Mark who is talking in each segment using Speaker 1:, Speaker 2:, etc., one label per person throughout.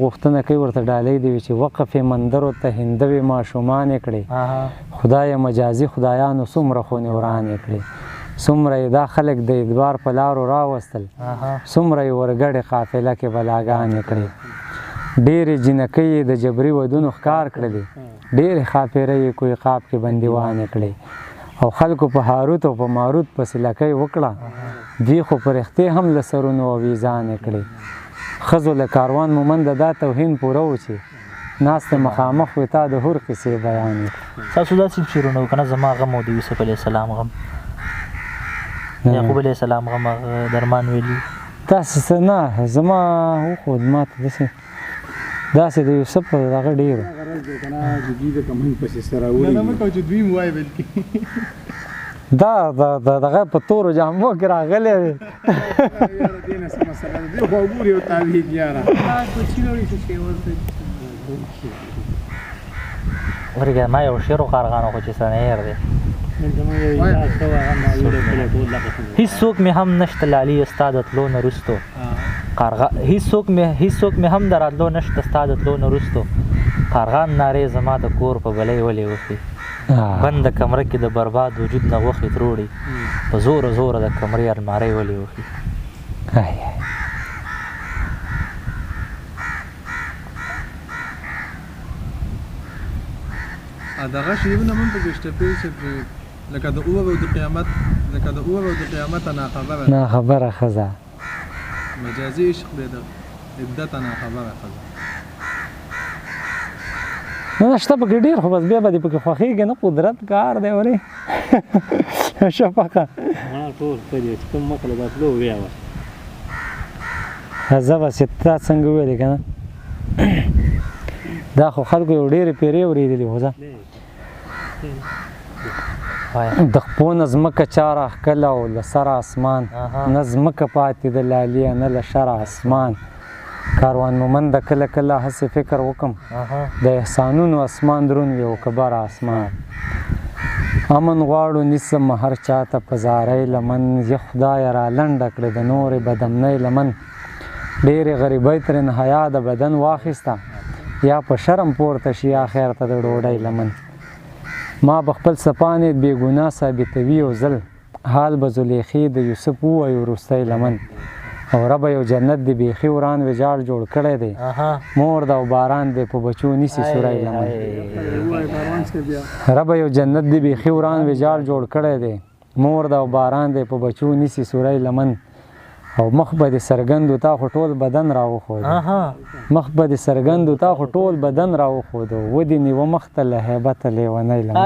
Speaker 1: غوښتنه کوي ورته ډالۍ دی وي چې وقف مندرو ته هندوې ماشومانې کړې خدای مجازي خدایانو څومره خونې ورانې کړې څومره یې دا خلک د ادبار په لارو راوستل څومره یې ورګډې قافله کې بلاګانې کړې ډېرې جنکۍ یې د جبري ودونو ښکار کړلې ډېرې ښاپېرۍ یې کوی قاب کې بندیوانې کړې او خلکو په هاروت او په ماروت پسې لکۍ وکړه دوی خو فرښتې هم له سرونو اویزانې کړې ښځو له کاروان مومنده دا توهین پوره و چې ناستې مخامخ وې تا د هور قصې بیانې کړې
Speaker 2: تاسو داسې شعرونه و که نه زما غم او د یوسف علیه السلام غم یعقوب علیه السلام غم درمان ویلي
Speaker 1: داسې څه نه زما وښود ما ته داسې د یوسف په دغه ډېرو دا دغه په تورو جامو کې راغلی دی
Speaker 2: ورګه ما یو شعر وکارغانو خو چې سنیر دی هیڅوک مې هم نشته لالي ستا د تلو نه وروستو هیڅوک مې هم د راتلو نشته ستا د تلو نه وروستو کارغان نارې زما د کور په بلۍ ولې وخي بند کمره کې د برباد وجود نه غوښې تروړي په زوره زوره د کمرې المارۍ ولې وخي
Speaker 3: دغه شعرونه هم پکې شته چې لکه د اور او د قیامت
Speaker 1: ناخبره ښځه
Speaker 3: مجازي عشق دی د عدت ناخبره ښځه
Speaker 1: نه شته پکې ډېر خو بس بیا به دې پکې خوښېږي نه قدرت کار دی ورې شفقه ښځه بس تا څنګه ویلې که نه دا خو خلکو یو ډېرې پیرې اورېدلي خو زه د خپو نه ځمکه چا راښکله او له سره اسمان نه ځمکه پاتې د لالیه نه له شره اسمان کاروان مومنده کله کله هسې فکر وکم د احسانونو اسمان درون وي او که بره اسمان امن غواړو نیسم هر چاته په زارۍ لمن یا خدایه را لنډه کړې د نورې بدمنۍ لمن ډېرې غریبۍ ترېنه حیا د بدن واخیسته یا په شرم پورته شي یا خیر ته د ډوډۍ لمن ما به خپل سپانې بې ګناه ثابتوي یو ځل حال به زلیخې د یوسف ووایو وروستی لمن او ربه یو جنت دی بیخي وران ویجاړ جوړ کړی دی مور ده او باران دی په بچو نیسي سوری لمن ربه یو جنت دی بیخي وران ویجاړ جوړ کړی دی مور ده او باران دی په بچو نیسي سوری لمن او مخ به دې څرګند تا خو ټول بدن راوښود مخ به دې څرګند تا خو ټول بدن راوښود ودې نیوه مخ ته له هیبته لیونی لمن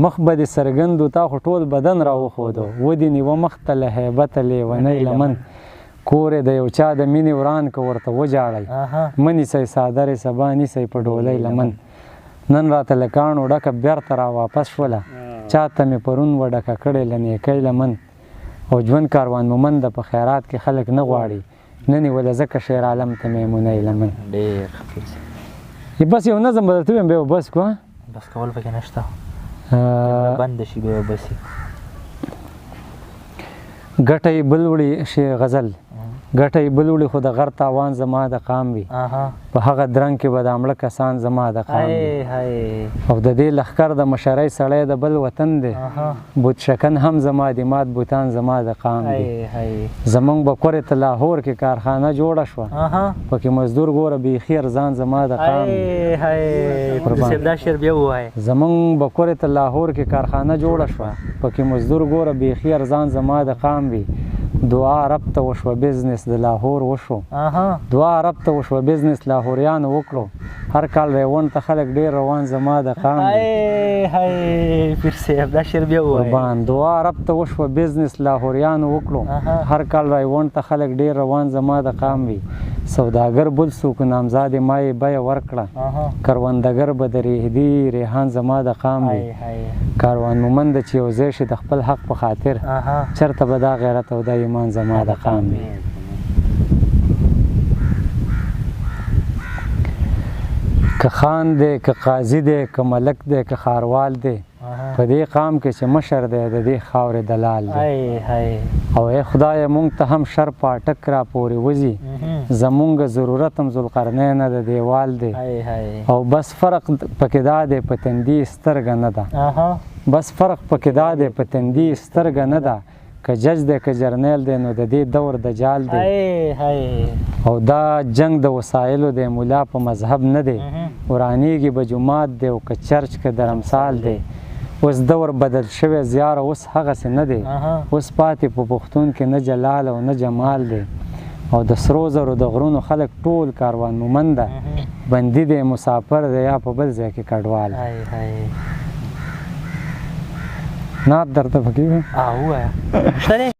Speaker 1: مخ به دې څرګند تا خو ټول بدن راوښود ودې نیوه مخ ته له هیبته لیونی لمن کور د یو چا د مینې وران که ورته وجاړئ مه نیسئ څادرې سبا نیسئ په ډولۍ لمن نن راته له کاڼو ډکه بیرته را واپس شوله چاته مې پرون وډکه کړې له نیکۍ لمن او ژوند کاروان مومنده په خیرات کې خلک نه غواړي نه نیوله ځکه شیر عالم ته میمونۍ لمن بس یو نظم به درته ویم بیا بس کړو
Speaker 2: بس کول پکې نشته بند شي بیا بسي
Speaker 1: ګټه یې بل وړي شي غزل ګټه یې بل وړي خو د غر تاوان زما د قام وي په هغه درنګ کې به د امړه کسان زما د قام وي او د دې لښکر د مشرۍ سړی د بل وطن دی بوت شکن هم زما د مات بوتان زما د قام دي زمونږ به کورې ته لاهور کې کارخانه جوړه شوه پکې مزدور ګوره بیخي ارزان زما د قام وي زمونږ به کورې ته لاهور کې کارخانه جوړه شوه پکې مزدور ګوره بیخي ارزان زما د قام وي دعا رب ته وشوه بزنس د لاهور وشو دعا رب ته وشوه بزنس لاهوریانو وکړو هر کال ریوان ته خلک ډېر روان زما د قام قربان دعا رب ته وشوه بزنس لاهوریانو وکړو هر کال ریوان ته خلک ډېر روان زما د قام وي سوداګر بل څوک نامزادې ما یې بیه ورکړه کروندګر به د ریحدي ریحان زما د قام وي کاروان مومنده چې یو ځای شي د خپل حق په خاطر چېرته به دا غیرت او دا ایمان زما د قام وي که خان دی که قاضي دی که ملک دی که ښاروال دی په دې قام کې چې مشر دی د دې خاورې دلال دی او ای خدای مونږ ته هم شر پاټک را پورې وځي زمونږ ضرورت هم ذوالقرنین د دیوال دی او بس فرق پکې دا دی په تندي سترګه نه ده بس فرق پکې دا دی په تندي سترګه نه ده که جج دی که جرنیل دی نو د دې دور دجال دی او دا جنگ د وسایلو دی مولا په مذهب نه دی ورانیږي به جومات دی او که چرچ که درمسال دی اوس دور بدل شوی زیاره اوس هغسې نه دی اوس پاتې په پښتون کې نه جلال او نه جمال دی او د سرو زرو د غرونو خلک ټول کاروان مومنده بندي دی مسافر دی یا په بل ځای کې کډوال نعت درته پکې ووایم
Speaker 2: ووایه شته دی